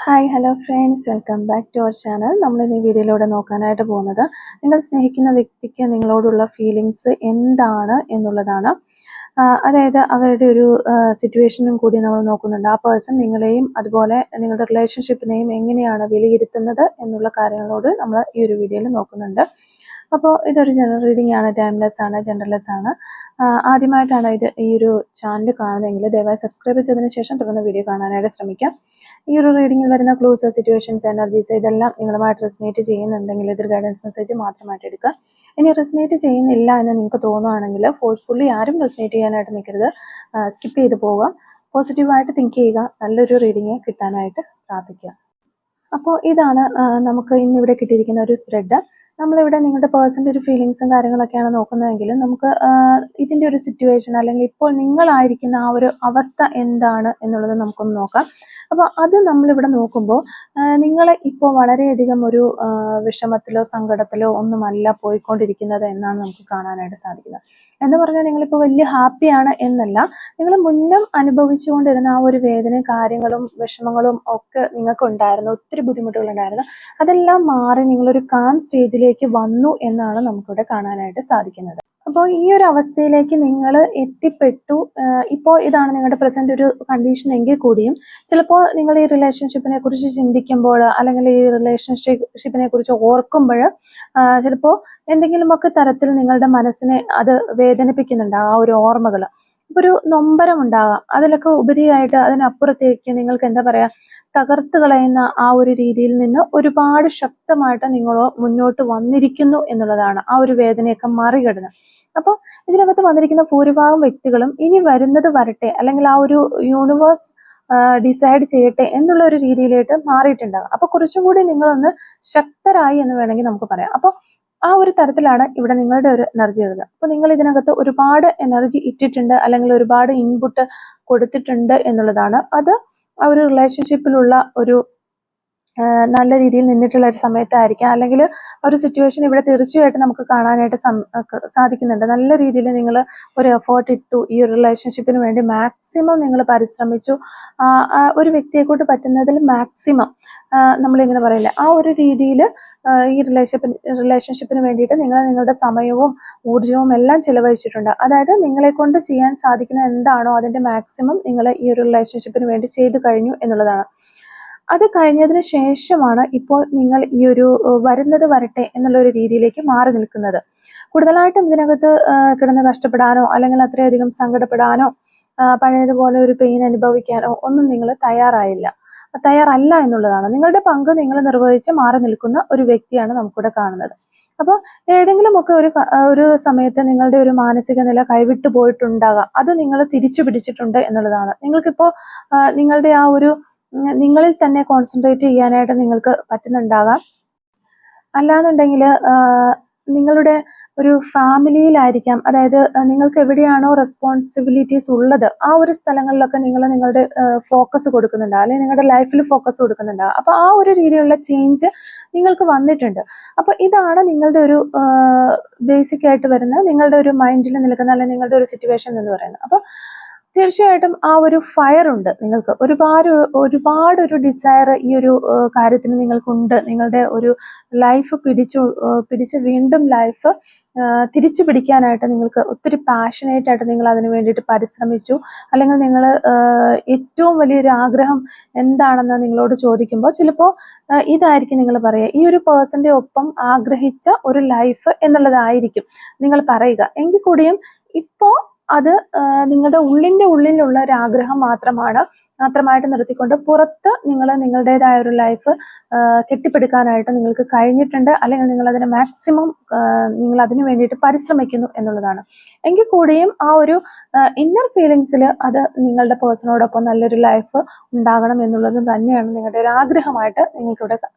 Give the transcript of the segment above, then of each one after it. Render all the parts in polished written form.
Hi hello friends, welcome back to our channel. നമ്മൾ ഈ വീഡിയോയിലൂടെ നോക്കാനായിട്ട് പോകുന്നത് നിങ്ങൾ സ്നേഹിക്കുന്ന വ്യക്തിക്ക് നിങ്ങളോടുള്ള ഫീലിങ്സ് എന്താണ് എന്നുള്ളതാണ്. അതായത് അവരുടെ ഒരു സിറ്റുവേഷനും കൂടി നമ്മൾ നോക്കുന്നുണ്ട്. ആ പേഴ്സൺ നിങ്ങളെയും അതുപോലെ നിങ്ങളുടെ റിലേഷൻഷിപ്പിനെയും എങ്ങനെയാണ് വിലയിരുത്തുന്നത് എന്നുള്ള കാര്യങ്ങളോട് നമ്മൾ ഈ ഒരു വീഡിയോയിൽ നോക്കുന്നുണ്ട്. അപ്പോൾ ഇതൊരു ജനറൽ റീഡിംഗ് ആണ്, ടൈംലെസ് ആണ്, ജെൻഡർലെസ് ആണ്. ആദ്യമായിട്ടാണ് ഈ ഒരു ചാനൽ കാണുന്നതെങ്കിൽ ദയവായി സബ്സ്ക്രൈബ് ചെയ്തതിന് ശേഷം തുടർന്ന് വീഡിയോ കാണാനായിട്ട് ശ്രമിക്കാം. ഈ ഒരു റീഡിങ്ങിൽ വരുന്ന ക്ലൂസ്, സിറ്റുവേഷൻസ്, എനർജീസ് ഇതെല്ലാം നിങ്ങളുമായിട്ട് റെസനേറ്റ് ചെയ്യുന്നുണ്ടെങ്കിൽ ഇതൊരു ഗൈഡൻസ് മെസ്സേജ് മാത്രമായിട്ട് എടുക്കുക. ഇനി റെസനേറ്റ് ചെയ്യുന്നില്ല എന്ന് നിങ്ങൾക്ക് തോന്നുകയാണെങ്കിൽ ഫോഴ്സ്ഫുള്ളി ആരും റെസനേറ്റ് ചെയ്യാനായിട്ട് നിൽക്കരുത്, സ്കിപ്പ് ചെയ്ത് പോവുക. പോസിറ്റീവായിട്ട് തിങ്ക് ചെയ്യുക, നല്ലൊരു റീഡിങ് കിട്ടാനായിട്ട് പ്രാർത്ഥിക്കുക. അപ്പോൾ ഇതാണ് നമുക്ക് ഇന്നിവിടെ കിട്ടിയിരിക്കുന്ന ഒരു സ്പ്രെഡ്. നമ്മളിവിടെ നിങ്ങളുടെ പേഴ്സൻ്റെ ഒരു ഫീലിങ്സും കാര്യങ്ങളൊക്കെയാണ് നോക്കുന്നതെങ്കിൽ നമുക്ക് ഇതിൻ്റെ ഒരു സിറ്റുവേഷൻ അല്ലെങ്കിൽ ഇപ്പോൾ നിങ്ങളായിരിക്കുന്ന ആ ഒരു അവസ്ഥ എന്താണ് എന്നുള്ളത് നമുക്കൊന്ന് നോക്കാം. അപ്പോൾ അത് നമ്മളിവിടെ നോക്കുമ്പോൾ നിങ്ങൾ ഇപ്പോൾ വളരെയധികം ഒരു വിഷമത്തിലോ സങ്കടത്തിലോ ഒന്നുമല്ല പോയിക്കൊണ്ടിരിക്കുന്നത് എന്നാണ് നമുക്ക് കാണാനായിട്ട് സാധിക്കുന്നത്. എന്ന് പറഞ്ഞാൽ നിങ്ങളിപ്പോൾ വലിയ ഹാപ്പിയാണ് എന്നല്ല, നിങ്ങൾ മുന്നം അനുഭവിച്ചുകൊണ്ടിരുന്ന ആ ഒരു വേദനയും കാര്യങ്ങളും വിഷമങ്ങളും ഒക്കെ നിങ്ങൾക്ക് ഉണ്ടായിരുന്നു, ഒത്തിരി ബുദ്ധിമുട്ടുകളുണ്ടായിരുന്നു. അതെല്ലാം മാറി നിങ്ങളൊരു കാം സ്റ്റേജിലേക്ക് വന്നു എന്നാണ് നമുക്കിവിടെ കാണാനായിട്ട് സാധിക്കുന്നത്. അപ്പോൾ ഈ ഒരു അവസ്ഥയിലേക്ക് നിങ്ങൾ എത്തിപ്പെട്ടു. ഇപ്പോൾ ഇതാണ് നിങ്ങളുടെ പ്രസന്റ് ഒരു കണ്ടീഷൻ എങ്കിൽ കൂടിയും ചിലപ്പോൾ നിങ്ങൾ ഈ റിലേഷൻഷിപ്പിനെ കുറിച്ച് ചിന്തിക്കുമ്പോൾ അല്ലെങ്കിൽ ഈ റിലേഷൻഷിപ്പിനെ കുറിച്ച് ഓർക്കുമ്പോൾ ചിലപ്പോൾ എന്തെങ്കിലുമൊക്കെ തരത്തിൽ നിങ്ങളുടെ മനസ്സിനെ അത് വേദനിപ്പിക്കുന്നുണ്ട് ആ ഒരു ഓർമ്മകൾ. ഒരു നൊമ്പരം ഉണ്ടാകാം. അതിലൊക്കെ ഉപരിയായിട്ട് അതിനപ്പുറത്തേക്ക് നിങ്ങൾക്ക് എന്താ പറയാ, തകർത്ത് കളയുന്ന ആ ഒരു രീതിയിൽ നിന്ന് ഒരുപാട് ശക്തമായിട്ട് നിങ്ങൾ മുന്നോട്ട് വന്നിരിക്കുന്നു എന്നുള്ളതാണ് ആ ഒരു വേദനയൊക്കെ മറികടന്ന്. അപ്പോൾ ഇതിനകത്ത് വന്നിരിക്കുന്ന ഭൂരിഭാഗം വ്യക്തികളും ഇനി വരുന്നത് വരട്ടെ, അല്ലെങ്കിൽ ആ ഒരു യൂണിവേഴ്സ് ഡിസൈഡ് ചെയ്യട്ടെ എന്നുള്ള ഒരു രീതിയിലേക്ക് മാറിയിട്ടുണ്ടാകും. അപ്പൊ കുറച്ചും കൂടി നിങ്ങളൊന്ന് ശക്തരായി എന്ന് വേണമെങ്കിൽ നമുക്ക് പറയാം. അപ്പോൾ ആ ഒരു തരത്തിലാണ് ഇവിടെ നിങ്ങളുടെ ഒരു എനർജി ഉള്ളത്. അപ്പൊ നിങ്ങൾ ഇതിനകത്ത് ഒരുപാട് എനർജി ഇട്ടിട്ടുണ്ട് അല്ലെങ്കിൽ ഒരുപാട് ഇൻപുട്ട് കൊടുത്തിട്ടുണ്ട് എന്നുള്ളതാണ്. അത് ആ ഒരു റിലേഷൻഷിപ്പിലുള്ള ഒരു നല്ല രീതിയിൽ നിന്നിട്ടുള്ള ഒരു സമയത്തായിരിക്കാം, അല്ലെങ്കിൽ ഒരു സിറ്റുവേഷൻ ഇവിടെ തീർച്ചയായിട്ടും നമുക്ക് കാണാനായിട്ട് സാധിക്കുന്നുണ്ട്. നല്ല രീതിയിൽ നിങ്ങൾ ഒരു എഫേർട്ട് ഇട്ടു, ഈ ഒരു റിലേഷൻഷിപ്പിന് വേണ്ടി മാക്സിമം നിങ്ങൾ പരിശ്രമിച്ചു. ഒരു വ്യക്തിയെക്കൊണ്ട് പറ്റുന്നതിൽ മാക്സിമം നമ്മളിങ്ങനെ പറയില്ല, ആ ഒരു രീതിയിൽ ഈ റിലേഷൻഷിപ്പിന് വേണ്ടിയിട്ട് നിങ്ങൾ നിങ്ങളുടെ സമയവും ഊർജവും എല്ലാം ചിലവഴിച്ചിട്ടുണ്ട്. അതായത് നിങ്ങളെ കൊണ്ട് ചെയ്യാൻ സാധിക്കുന്ന എന്താണോ അതിന്റെ മാക്സിമം നിങ്ങൾ ഈ ഒരു റിലേഷൻഷിപ്പിന് വേണ്ടി ചെയ്തു കഴിഞ്ഞു എന്നുള്ളതാണ്. അത് കഴിഞ്ഞതിന് ശേഷമാണ് ഇപ്പോൾ നിങ്ങൾ ഈ ഒരു വരുന്നത് വരട്ടെ എന്നുള്ള ഒരു രീതിയിലേക്ക് മാറി നിൽക്കുന്നത്. കൂടുതലായിട്ടും ഇതിനകത്ത് കിടന്ന് കഷ്ടപ്പെടാനോ അല്ലെങ്കിൽ അത്രയധികം സങ്കടപ്പെടാനോ പഴയതുപോലെ ഒരു പെയിൻ അനുഭവിക്കാനോ ഒന്നും നിങ്ങൾ തയ്യാറല്ല എന്നുള്ളതാണ്. നിങ്ങളുടെ പങ്ക് നിങ്ങൾ നിർവഹിച്ച് മാറി നിൽക്കുന്ന ഒരു വ്യക്തിയാണ് നമുക്കിവിടെ കാണുന്നത്. അപ്പോൾ ഏതെങ്കിലുമൊക്കെ ഒരു സമയത്ത് നിങ്ങളുടെ ഒരു മാനസിക നില കൈവിട്ടു പോയിട്ടുണ്ടാകാം. അത് നിങ്ങൾ തിരിച്ചു പിടിച്ചിട്ടുണ്ട് എന്നുള്ളതാണ്. നിങ്ങൾക്കിപ്പോൾ നിങ്ങളുടെ ആ ഒരു നിങ്ങളിൽ തന്നെ കോൺസെൻട്രേറ്റ് ചെയ്യാനായിട്ട് നിങ്ങൾക്ക് പറ്റുന്നുണ്ടാകാം. അല്ലാന്നുണ്ടെങ്കിൽ നിങ്ങളുടെ ഒരു ഫാമിലിയിലായിരിക്കാം, അതായത് നിങ്ങൾക്ക് എവിടെയാണോ റെസ്പോൺസിബിലിറ്റീസ് ഉള്ളത് ആ ഒരു സ്ഥലങ്ങളിലൊക്കെ നിങ്ങൾ നിങ്ങളുടെ ഫോക്കസ് കൊടുക്കുന്നുണ്ടാകും, അല്ലെങ്കിൽ നിങ്ങളുടെ ലൈഫിൽ ഫോക്കസ് കൊടുക്കുന്നുണ്ടാകും. അപ്പോൾ ആ ഒരു രീതിയിലുള്ള ചേഞ്ച് നിങ്ങൾക്ക് വന്നിട്ടുണ്ട്. അപ്പോൾ ഇതാണ് നിങ്ങളുടെ ഒരു ബേസിക് ആയിട്ട് വരുന്ന നിങ്ങളുടെ ഒരു മൈൻഡിൽ നിൽക്കുന്ന അല്ലെങ്കിൽ നിങ്ങളുടെ ഒരു സിറ്റുവേഷൻ എന്ന് പറയുന്നത്. അപ്പോൾ തീർച്ചയായിട്ടും ആ ഒരു ഫയർ ഉണ്ട് നിങ്ങൾക്ക്, ഒരുപാട് ഒരു ഡിസയർ ഈ ഒരു കാര്യത്തിന് നിങ്ങൾക്കുണ്ട്. നിങ്ങളുടെ ഒരു ലൈഫ് പിടിച്ച് വീണ്ടും ലൈഫ് തിരിച്ചു പിടിക്കാനായിട്ട് നിങ്ങൾക്ക് ഒത്തിരി പാഷനേറ്റ് ആയിട്ട് നിങ്ങൾ അതിന് വേണ്ടിയിട്ട് പരിശ്രമിച്ചു. അല്ലെങ്കിൽ നിങ്ങൾ ഏറ്റവും വലിയൊരു ആഗ്രഹം എന്താണെന്ന് നിങ്ങളോട് ചോദിക്കുമ്പോൾ ചിലപ്പോൾ ഇതായിരിക്കും നിങ്ങൾ പറയുക, ഈ ഒരു പേഴ്സന്റെ ഒപ്പം ആഗ്രഹിച്ച ഒരു ലൈഫ് എന്നുള്ളതായിരിക്കും നിങ്ങൾ പറയുക. എങ്കിൽ കൂടിയും ഇപ്പോൾ അത് നിങ്ങളുടെ ഉള്ളിലുള്ള ഒരു ആഗ്രഹം മാത്രമായിട്ട് നിർത്തിക്കൊണ്ട് പുറത്ത് നിങ്ങൾ നിങ്ങളുടേതായ ഒരു ലൈഫ് കെട്ടിപ്പടുക്കാനായിട്ട് നിങ്ങൾക്ക് കഴിഞ്ഞിട്ടുണ്ട്, അല്ലെങ്കിൽ നിങ്ങൾ അതിനെ മാക്സിമം നിങ്ങൾ അതിനു വേണ്ടിയിട്ട് പരിശ്രമിക്കുന്നു എന്നുള്ളതാണ്. എങ്കിൽ കൂടിയും ആ ഒരു ഇന്നർ ഫീലിങ്സിൽ അത് നിങ്ങളുടെ പേഴ്സണോടൊപ്പം നല്ലൊരു ലൈഫ് ഉണ്ടാകണം എന്നുള്ളത് തന്നെയാണ് നിങ്ങളുടെ ഒരു ആഗ്രഹമായിട്ട്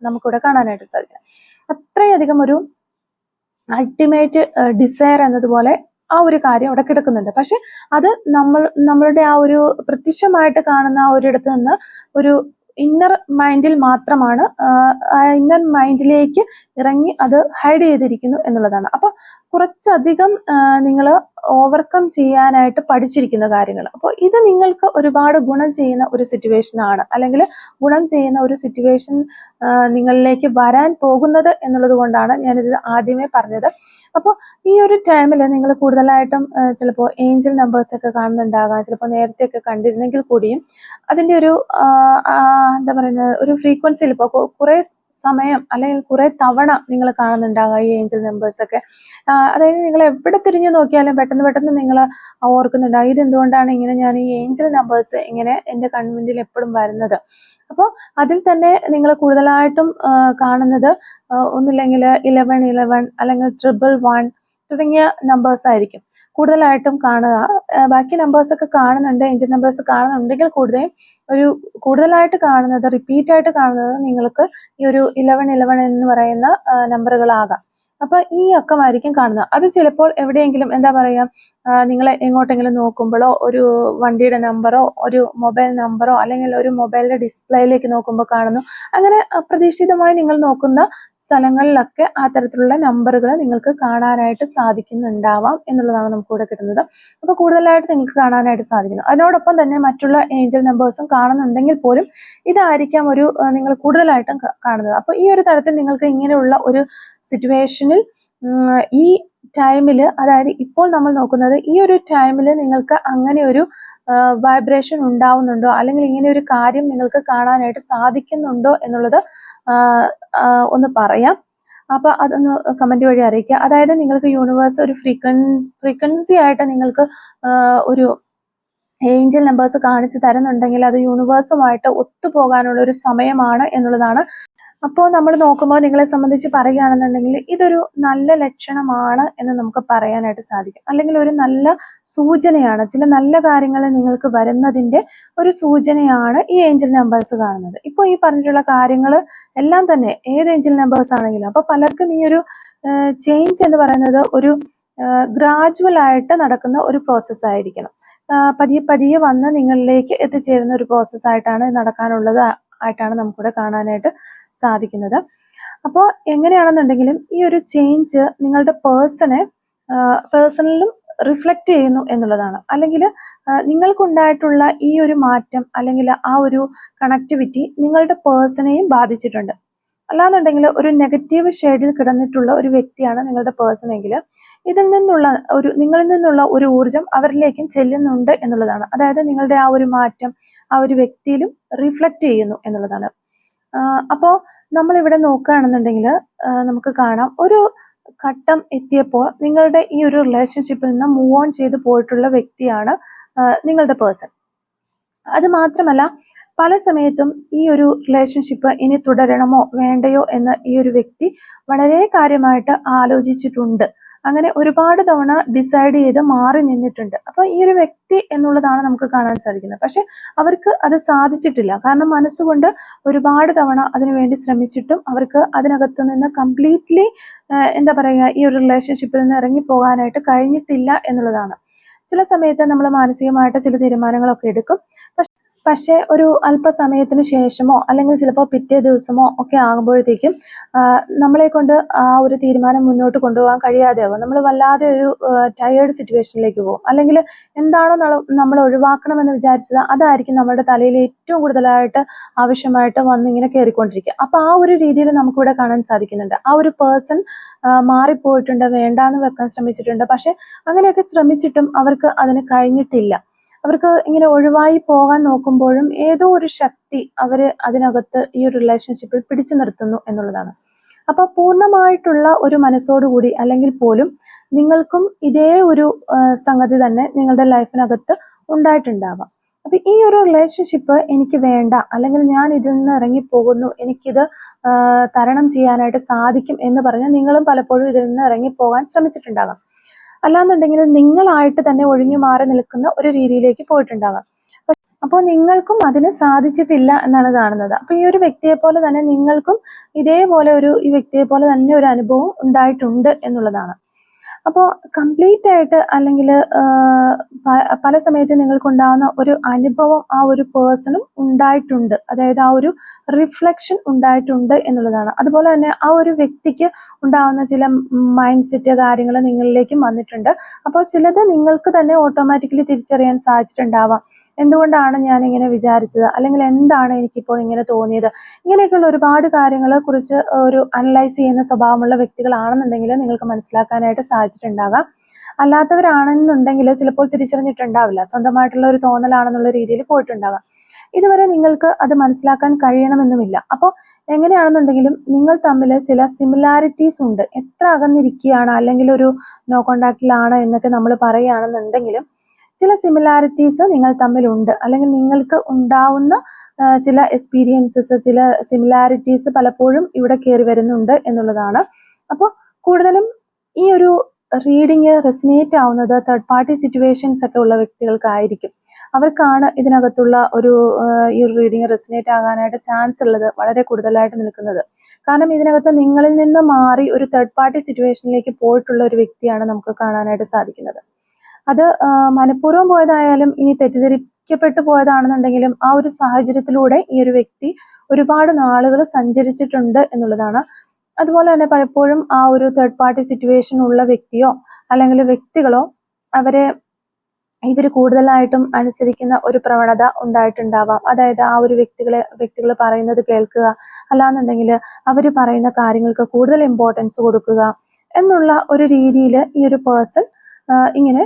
നമുക്കിവിടെ കാണാനായിട്ട് സാധിക്കും. അത്രയധികം ഒരു അൾട്ടിമേറ്റ് ഡിസയർ എന്നതുപോലെ ആ ഒരു കാര്യം അവിടെ കിടക്കുന്നുണ്ട്. പക്ഷെ അത് നമ്മളുടെ ആ ഒരു പ്രത്യക്ഷമായിട്ട് കാണുന്ന ആ ഒരിടത്ത് നിന്ന് ഒരു ഇന്നർ മൈൻഡിൽ മാത്രമാണ്, ഇന്നർ മൈൻഡിലേക്ക് ഇറങ്ങി അത് ഹൈഡ് ചെയ്തിരിക്കുന്നു എന്നുള്ളതാണ്. അപ്പൊ കുറച്ചധികം നിങ്ങൾ ഓവർകം ചെയ്യാനായിട്ട് പഠിച്ചിരിക്കുന്ന കാര്യങ്ങൾ. അപ്പോൾ ഇത് നിങ്ങൾക്ക് ഒരുപാട് ഗുണം ചെയ്യുന്ന ഒരു സിറ്റുവേഷൻ ആണ്, അല്ലെങ്കിൽ ഗുണം ചെയ്യുന്ന ഒരു സിറ്റുവേഷൻ നിങ്ങളിലേക്ക് വരാൻ പോകുന്നത് എന്നുള്ളത് കൊണ്ടാണ് ഞാനിത് ആദ്യമേ പറഞ്ഞത്. അപ്പോൾ ഈ ഒരു ടൈമിൽ നിങ്ങൾ കൂടുതലായിട്ടും ചിലപ്പോൾ ഏഞ്ചൽ നമ്പേഴ്സ് ഒക്കെ കാണുന്നുണ്ടാകാം, ചിലപ്പോൾ നേരത്തെ ഒക്കെ കണ്ടിരുന്നെങ്കിൽ കൂടിയും അതിൻ്റെ ഒരു എന്താ പറയുന്നത്, ഒരു ഫ്രീക്വൻസിയിൽ ഇപ്പോൾ കുറേ സമയം അല്ലെങ്കിൽ കുറെ തവണ നിങ്ങൾ കാണുന്നുണ്ടാകുക ഈ ഏഞ്ചൽ നമ്പേഴ്സ് ഒക്കെ. അതായത് നിങ്ങൾ എവിടെ തിരിഞ്ഞു നോക്കിയാലും പെട്ടെന്ന് നിങ്ങൾ ഓർക്കുന്നുണ്ടാകും ഇതെന്തുകൊണ്ടാണ് ഇങ്ങനെ ഞാൻ ഈ ഏഞ്ചൽ നമ്പേഴ്സ് ഇങ്ങനെ എൻ്റെ കൺമുന്നിൽ എപ്പോഴും വരുന്നത്. അപ്പോൾ അതിൽ തന്നെ നിങ്ങൾ കൂടുതലായിട്ടും കാണുന്നത് ഒന്നില്ലെങ്കിൽ 1111 അല്ലെങ്കിൽ 111 തുടങ്ങിയ നമ്പേഴ്സ് ആയിരിക്കും കൂടുതലായിട്ടും കാണുക. ബാക്കി നമ്പേഴ്സ് ഒക്കെ കാണുന്നുണ്ട്, ഏഞ്ചൽ നമ്പേഴ്സ് കാണുന്നുണ്ടെങ്കിൽ കൂടുതലായിട്ട് കാണുന്നത്, റിപ്പീറ്റ് ആയിട്ട് കാണുന്നത് നിങ്ങൾക്ക് ഈ ഒരു 1111 എന്ന് പറയുന്ന നമ്പറുകളാകാം. അപ്പൊ ഈ അക്കമായിരിക്കും കാണുന്നത്. അത് ചിലപ്പോൾ എവിടെയെങ്കിലും എന്താ പറയാ, നിങ്ങൾ എങ്ങോട്ടെങ്കിലും നോക്കുമ്പോഴോ, ഒരു വണ്ടിയുടെ നമ്പറോ, ഒരു മൊബൈൽ നമ്പറോ, അല്ലെങ്കിൽ ഒരു മൊബൈലിന്റെ ഡിസ്പ്ലേയിലേക്ക് നോക്കുമ്പോൾ കാണുന്നു. അങ്ങനെ അപ്രതീക്ഷിതമായി നിങ്ങൾ നോക്കുന്ന സ്ഥലങ്ങളിലൊക്കെ ആ തരത്തിലുള്ള നമ്പറുകൾ നിങ്ങൾക്ക് കാണാനായിട്ട് സാധിക്കുന്നുണ്ടാവാം എന്നുള്ളതാണ് നമുക്ക് ഇവിടെ കിട്ടുന്നത്. അപ്പൊ കൂടുതലായിട്ട് നിങ്ങൾക്ക് കാണാനായിട്ട് സാധിക്കുന്നു. അതിനോടൊപ്പം തന്നെ മറ്റുള്ള ഏഞ്ചൽ നമ്പേഴ്സും കാണുന്നുണ്ടെങ്കിൽ പോലും ഇതായിരിക്കാം നിങ്ങൾ കൂടുതലായിട്ടും കാണുന്നത്. അപ്പൊ ഈ ഒരു തരത്തിൽ നിങ്ങൾക്ക് ഇങ്ങനെയുള്ള ഒരു സിറ്റുവേഷനിൽ ഈ ടൈമിൽ, അതായത് ഇപ്പോൾ നമ്മൾ നോക്കുന്നത് ഈ ഒരു ടൈമിൽ നിങ്ങൾക്ക് അങ്ങനെ ഒരു വൈബ്രേഷൻ ഉണ്ടാവുന്നുണ്ടോ, അല്ലെങ്കിൽ ഇങ്ങനെ ഒരു കാര്യം നിങ്ങൾക്ക് കാണാനായിട്ട് സാധിക്കുന്നുണ്ടോ എന്നുള്ളത് ഒന്ന് പറയാം. അപ്പൊ അതൊന്ന് കമന്റ് വഴി അറിയിക്കുക. അതായത് നിങ്ങൾക്ക് യൂണിവേഴ്സ് ഒരു ഫ്രീക്വൻസി ആയിട്ട് നിങ്ങൾക്ക് ഒരു ഏഞ്ചൽ നമ്പേഴ്സ് കാണിച്ചു തരുന്നുണ്ടെങ്കിൽ അത് യൂണിവേഴ്സുമായിട്ട് ഒത്തുപോകാനുള്ള ഒരു സമയമാണ് എന്നുള്ളതാണ്. അപ്പോൾ നമ്മൾ നോക്കുമ്പോൾ നിങ്ങളെ സംബന്ധിച്ച് പറയുകയാണെന്നുണ്ടെങ്കിൽ ഇതൊരു നല്ല ലക്ഷണമാണ് എന്ന് നമുക്ക് പറയാനായിട്ട് സാധിക്കും, അല്ലെങ്കിൽ ഒരു നല്ല സൂചനയാണ്. ചില നല്ല കാര്യങ്ങൾ നിങ്ങൾക്ക് വരുന്നതിന്റെ ഒരു സൂചനയാണ് ഈ ഏഞ്ചൽ നമ്പേഴ്സ് കാണുന്നത്. ഇപ്പോൾ ഈ പറഞ്ഞിട്ടുള്ള കാര്യങ്ങൾ എല്ലാം തന്നെ ഏത് ഏഞ്ചൽ നമ്പേഴ്സ് ആണെങ്കിലും, അപ്പോൾ പലർക്കും ഈ ഒരു ചേഞ്ച് എന്ന് പറയുന്നത് ഒരു ഗ്രാജുവൽ ആയിട്ട് നടക്കുന്ന ഒരു പ്രോസസ്സ് ആയിരിക്കണം. പതിയെ വന്ന് നിങ്ങളിലേക്ക് എത്തിച്ചേരുന്ന ഒരു പ്രോസസ്സ് ആയിട്ടാണ് നടക്കാനുള്ളത് ആയിട്ടാണ് നമുക്കിവിടെ കാണാനായിട്ട് സാധിക്കുന്നത്. അപ്പോൾ എങ്ങനെയാണെന്നുണ്ടെങ്കിലും ഈ ഒരു ചേഞ്ച് നിങ്ങളുടെ പേഴ്സണലിലും റിഫ്ലക്റ്റ് ചെയ്യുന്നു എന്നുള്ളതാണ്. അല്ലെങ്കിൽ നിങ്ങൾക്കുണ്ടായിട്ടുള്ള ഈ ഒരു മാറ്റം അല്ലെങ്കിൽ ആ ഒരു കണക്ടിവിറ്റി നിങ്ങളുടെ പേഴ്സണെയും ബാധിച്ചിട്ടുണ്ട്. അല്ലാന്നുണ്ടെങ്കിൽ ഒരു നെഗറ്റീവ് ഷെയ്ഡിൽ കിടന്നിട്ടുള്ള ഒരു വ്യക്തിയാണ് നിങ്ങളുടെ പേഴ്സൺ എങ്കിൽ നിങ്ങളിൽ നിന്നുള്ള ഒരു ഊർജം അവരിലേക്കും ചെല്ലുന്നുണ്ട് എന്നുള്ളതാണ്. അതായത് നിങ്ങളുടെ ആ ഒരു മാറ്റം ആ ഒരു വ്യക്തിയിലും റിഫ്ലക്റ്റ് ചെയ്യുന്നു എന്നുള്ളതാണ്. അപ്പോൾ നമ്മളിവിടെ നോക്കുകയാണെന്നുണ്ടെങ്കിൽ നമുക്ക് കാണാം, ഒരു ഘട്ടം എത്തിയപ്പോൾ നിങ്ങളുടെ ഈ ഒരു റിലേഷൻഷിപ്പിൽ നിന്ന് മൂവ് ഓൺ ചെയ്ത് പോയിട്ടുള്ള വ്യക്തിയാണ് നിങ്ങളുടെ പേഴ്സൺ. അത് മാത്രമല്ല, പല സമയത്തും ഈ ഒരു റിലേഷൻഷിപ്പ് ഇനി തുടരണമോ വേണ്ടയോ എന്ന് ഈ ഒരു വ്യക്തി വളരെ കാര്യമായിട്ട് ആലോചിച്ചിട്ടുണ്ട്. അങ്ങനെ ഒരുപാട് തവണ ഡിസൈഡ് ചെയ്ത് മാറി നിന്നിട്ടുണ്ട്. അപ്പൊ ഈ ഒരു വ്യക്തി എന്നുള്ളതാണ് നമുക്ക് കാണാൻ സാധിക്കുന്നത്. പക്ഷെ അവർക്ക് അത് സാധിച്ചിട്ടില്ല. കാരണം മനസ്സുകൊണ്ട് ഒരുപാട് തവണ അതിനുവേണ്ടി ശ്രമിച്ചിട്ടും അവർക്ക് അതിനകത്ത് നിന്ന് കംപ്ലീറ്റ്ലി എന്താ പറയുക, ഈ ഒരു റിലേഷൻഷിപ്പിൽ നിന്ന് ഇറങ്ങി പോകാനായിട്ട് കഴിഞ്ഞിട്ടില്ല എന്നുള്ളതാണ്. ചില സമയത്ത് നമ്മൾ മാനസികമായിട്ട് ചില തീരുമാനങ്ങളൊക്കെ എടുക്കും. പക്ഷേ ഒരു അല്പസമയത്തിന് ശേഷമോ അല്ലെങ്കിൽ ചിലപ്പോൾ പിറ്റേ ദിവസമോ ഒക്കെ ആകുമ്പോഴത്തേക്കും നമ്മളെ കൊണ്ട് ആ ഒരു തീരുമാനം മുന്നോട്ട് കൊണ്ടുപോകാൻ കഴിയാതെയാകും. നമ്മൾ വല്ലാതെ ഒരു ടയേർഡ് സിറ്റുവേഷനിലേക്ക് പോകും. അല്ലെങ്കിൽ എന്താണോ നമ്മൾ ഒഴിവാക്കണമെന്ന് വിചാരിച്ചത് അതായിരിക്കും നമ്മുടെ തലയിൽ ഏറ്റവും കൂടുതലായിട്ട് ആവശ്യമായിട്ട് വന്നിങ്ങനെ കയറിക്കൊണ്ടിരിക്കുക. അപ്പൊ ആ ഒരു രീതിയിൽ നമുക്കിവിടെ കാണാൻ സാധിക്കുന്നുണ്ട്. ആ ഒരു പേഴ്സൺ മാറിപ്പോയിട്ടുണ്ട്, വേണ്ടാന്ന് വെക്കാൻ ശ്രമിച്ചിട്ടുണ്ട്. പക്ഷെ അങ്ങനെയൊക്കെ ശ്രമിച്ചിട്ടും അവർക്ക് അതിന് കഴിഞ്ഞിട്ടില്ല. അവർക്ക് ഇങ്ങനെ ഒഴിവായി പോകാൻ നോക്കുമ്പോഴും ഏതോ ഒരു ശക്തി അവര് അതിനകത്ത് ഈ ഒരു റിലേഷൻഷിപ്പിൽ പിടിച്ചു നിർത്തുന്നു എന്നുള്ളതാണ്. അപ്പൊ പൂർണ്ണമായിട്ടുള്ള ഒരു മനസ്സോടുകൂടി അല്ലെങ്കിൽ പോലും നിങ്ങൾക്കും ഇതേ ഒരു സംഗതി തന്നെ നിങ്ങളുടെ ലൈഫിനകത്ത് ഉണ്ടായിട്ടുണ്ടാവാം. അപ്പൊ ഈ ഒരു റിലേഷൻഷിപ്പ് എനിക്ക് വേണ്ട, അല്ലെങ്കിൽ ഞാൻ ഇതിൽ നിന്ന് ഇറങ്ങിപ്പോകുന്നു, എനിക്കിത് തരണം ചെയ്യാനായിട്ട് സാധിക്കും എന്ന് പറഞ്ഞ് നിങ്ങളും പലപ്പോഴും ഇതിൽ നിന്ന് ഇറങ്ങിപ്പോകാൻ ശ്രമിച്ചിട്ടുണ്ടാകാം. അല്ലാന്നുണ്ടെങ്കിൽ നിങ്ങളായിട്ട് തന്നെ ഒഴിഞ്ഞു മാറി നിൽക്കുന്ന ഒരു രീതിയിലേക്ക് പോയിട്ടുണ്ടാകാം. അപ്പോൾ നിങ്ങൾക്കും അതിന് സാധിച്ചിട്ടില്ല എന്നാണ് കാണുന്നത്. അപ്പൊ ഈ ഒരു വ്യക്തിയെ പോലെ തന്നെ നിങ്ങൾക്കും ഇതേപോലെ ഈ വ്യക്തിയെ പോലെ തന്നെ ഒരു അനുഭവം ഉണ്ടായിട്ടുണ്ട് എന്നുള്ളതാണ്. അപ്പോൾ കംപ്ലീറ്റ് ആയിട്ട് അല്ലെങ്കിൽ പല സമയത്ത് നിങ്ങൾക്കുണ്ടാകുന്ന ഒരു അനുഭവം ആ ഒരു പേഴ്സണും ഉണ്ടായിട്ടുണ്ട്, അതായത് ആ ഒരു റിഫ്ലക്ഷൻ ഉണ്ടായിട്ടുണ്ട് എന്നുള്ളതാണ്. അതുപോലെ തന്നെ ആ ഒരു വ്യക്തിക്ക് ഉണ്ടാകുന്ന ചില മൈൻഡ് സെറ്റ് കാര്യങ്ങൾ നിങ്ങളിലേക്കും വന്നിട്ടുണ്ട്. അപ്പോൾ ചിലത് നിങ്ങൾക്ക് തന്നെ ഓട്ടോമാറ്റിക്കലി തിരിച്ചറിയാൻ സാധിച്ചിട്ടുണ്ടാവാം. എന്തുകൊണ്ടാണ് ഞാൻ ഇങ്ങനെ വിചാരിച്ചത്, അല്ലെങ്കിൽ എന്താണ് എനിക്കിപ്പോൾ ഇങ്ങനെ തോന്നിയത്, ഇങ്ങനെയൊക്കെയുള്ള ഒരുപാട് കാര്യങ്ങളെ കുറിച്ച് ഒരു അനലൈസ് ചെയ്യുന്ന സ്വഭാവമുള്ള വ്യക്തികളാണെന്നുണ്ടെങ്കിൽ നിങ്ങൾക്ക് മനസ്സിലാക്കാനായിട്ട് സാധിച്ചിട്ടുണ്ടാകാം. അല്ലാത്തവരാണെന്നുണ്ടെങ്കിൽ ചിലപ്പോൾ തിരിച്ചറിഞ്ഞിട്ടുണ്ടാവില്ല, സ്വന്തമായിട്ടുള്ള ഒരു തോന്നലാണെന്നുള്ള രീതിയിൽ പോയിട്ടുണ്ടാകാം. ഇതുവരെ നിങ്ങൾക്ക് അത് മനസ്സിലാക്കാൻ കഴിയണമെന്നുമില്ല. അപ്പോൾ എങ്ങനെയാണെന്നുണ്ടെങ്കിലും നിങ്ങൾ തമ്മിൽ ചില സിമിലാരിറ്റീസ് ഉണ്ട്. എത്ര അകന്നിരിക്കുകയാണ് അല്ലെങ്കിൽ ഒരു നോ കോണ്ടാക്റ്റിലാണ് എന്നൊക്കെ നമ്മൾ പറയുകയാണെന്നുണ്ടെങ്കിലും ചില സിമിലാരിറ്റീസ് നിങ്ങൾ തമ്മിലുണ്ട്, അല്ലെങ്കിൽ നിങ്ങൾക്ക് ഉണ്ടാവുന്ന ചില എക്സ്പീരിയൻസസ്, ചില സിമിലാരിറ്റീസ് പലപ്പോഴും ഇവിടെ കയറി വരുന്നുണ്ട് എന്നുള്ളതാണ്. അപ്പോൾ കൂടുതലും ഈ ഒരു റീഡിങ് റെസിനേറ്റ് ആവുന്നത് തേർഡ് പാർട്ടി സിറ്റുവേഷൻസ് ഒക്കെ ഉള്ള വ്യക്തികൾക്കായിരിക്കും. അവർക്കാണ് ഇതിനകത്തുള്ള ഒരു ഈ ഒരു റീഡിങ് റെസിനേറ്റ് ആകാനായിട്ട് ചാൻസ് ഉള്ളത് വളരെ കൂടുതലായിട്ട് നിൽക്കുന്നത്. കാരണം ഇതിനകത്ത് നിങ്ങളിൽ നിന്ന് മാറി ഒരു തേർഡ് പാർട്ടി സിറ്റുവേഷനിലേക്ക് പോയിട്ടുള്ള ഒരു വ്യക്തിയാണ് നമുക്ക് കാണാനായിട്ട് സാധിക്കുന്നത്. അത് മനഃപൂർവ്വം പോയതായാലും ഇനി തെറ്റിദ്ധരിക്കപ്പെട്ടു പോയതാണെന്നുണ്ടെങ്കിലും ആ ഒരു സാഹചര്യത്തിലൂടെ ഈ ഒരു വ്യക്തി ഒരുപാട് നാളുകൾ സഞ്ചരിച്ചിട്ടുണ്ട് എന്നുള്ളതാണ്. അതുപോലെ തന്നെ പലപ്പോഴും ആ ഒരു തേർഡ് പാർട്ടി സിറ്റുവേഷൻ ഉള്ള വ്യക്തിയോ അല്ലെങ്കിൽ വ്യക്തികളോ ഇവർ കൂടുതലായിട്ടും അനുസരിക്കുന്ന ഒരു പ്രവണത ഉണ്ടായിട്ടുണ്ടാവാം. അതായത് ആ ഒരു വ്യക്തികൾ പറയുന്നത് കേൾക്കുക, അല്ലാന്നുണ്ടെങ്കിൽ അവർ പറയുന്ന കാര്യങ്ങൾക്ക് കൂടുതൽ ഇമ്പോർട്ടൻസ് കൊടുക്കുക എന്നുള്ള ഒരു രീതിയിൽ ഈ ഒരു പേഴ്സൺ ഇങ്ങനെ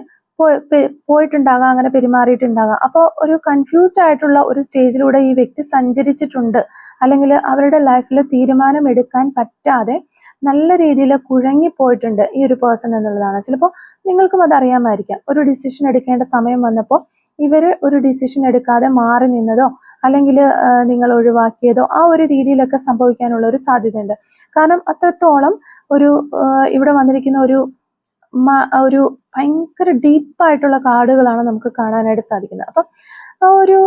പോയിട്ടുണ്ടാകാം, അങ്ങനെ പെരുമാറിയിട്ടുണ്ടാകാം. അപ്പോൾ ഒരു കൺഫ്യൂസ്ഡ് ആയിട്ടുള്ള ഒരു സ്റ്റേജിലൂടെ ഈ വ്യക്തി സഞ്ചരിച്ചിട്ടുണ്ട്, അല്ലെങ്കിൽ അവരുടെ ലൈഫിൽ തീരുമാനം എടുക്കാൻ പറ്റാതെ നല്ല രീതിയിൽ കുഴങ്ങിപ്പോയിട്ടുണ്ട് ഈ ഒരു പേഴ്സൺ എന്നുള്ളതാണ്. ചിലപ്പോൾ നിങ്ങൾക്കും അതറിയാമായിരിക്കാം. ഒരു ഡിസിഷൻ എടുക്കേണ്ട സമയം വന്നപ്പോൾ ഇവർ ഒരു ഡിസിഷൻ എടുക്കാതെ മാറി നിന്നതോ അല്ലെങ്കിൽ നിങ്ങൾ ഒഴിവാക്കിയതോ ആ ഒരു രീതിയിലൊക്കെ സംഭവിക്കാനുള്ള ഒരു സാധ്യതയുണ്ട്. കാരണം അത്രത്തോളം ഒരു ഇവിടെ വന്നിരിക്കുന്ന ഒരു ഭയങ്കര ഡീപ്പായിട്ടുള്ള കാർഡുകളാണ് നമുക്ക് കാണാനായിട്ട് സാധിക്കുന്നത്. അപ്പം ആ ഒരു